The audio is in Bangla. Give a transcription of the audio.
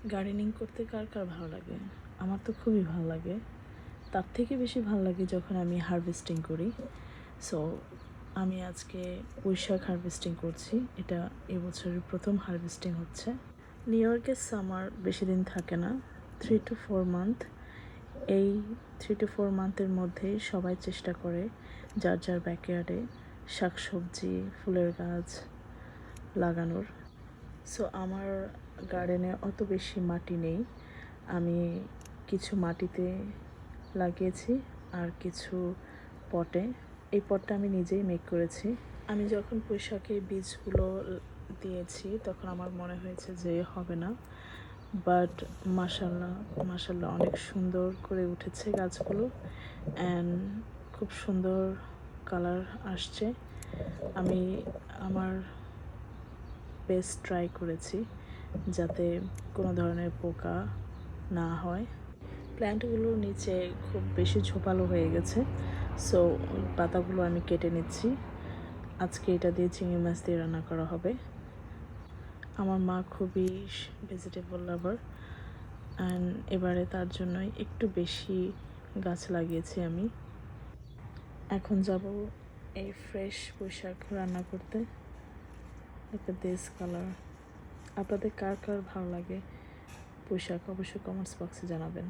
গার্ডেনিং করতে কার কার ভালো লাগে? আমার তো খুবই ভালো লাগে। তার থেকে বেশি ভালো লাগে যখন আমি হারভেস্টিং করি। সো আমি আজকে পুঁইশাক হারভেস্টিং করছি। এটা এবছরের প্রথম হারভেস্টিং হচ্ছে। নিউ ইয়র্কের সামার বেশি দিন থাকে না, 3 to 4 মান্থ। এই 3 to 4 মান্থের মধ্যেই সবাই চেষ্টা করে যার যার ব্যাকয়ার্ডে শাকসবজি, ফুলের গাছ লাগানোর। সো আমার গার্ডেনে অত বেশি মাটি নেই। আমি কিছু মাটিতে লাগিয়েছি আর কিছু পটে। এই পটটা আমি নিজেই মেক করেছি। আমি যখন পুঁইশাকের বীজগুলো দিয়েছি তখন আমার মনে হয়েছে যে হবে না, বাট মাশাল্লাহ মাশাল্লাহ অনেক সুন্দর করে উঠেছে গাছগুলো অ্যান্ড খুব সুন্দর কালার আসছে। আমি আমার বেস্ট ট্রাই করেছি যাতে কোনো ধরনের পোকা না হয়। প্ল্যান্টগুলোর নিচে খুব বেশি ঝোপালো হয়ে গেছে, সো পাতাগুলো আমি কেটে নিচ্ছি। আজকে এটা দিয়ে চিংড়ি মাছ দিয়ে রান্না করা হবে। আমার মা খুবই ভেজিটেবল লাভার অ্যান্ড এবারে তার জন্যই একটু বেশি গাছ লাগিয়েছি আমি। এখন যাব এই ফ্রেশ পুঁইশাক রান্না করতে। একটা দেশ কালার। আপনাদের কার কার ভালো লাগে পুঁইশাক অবশ্যই কমেন্টস বক্সে জানাবেন।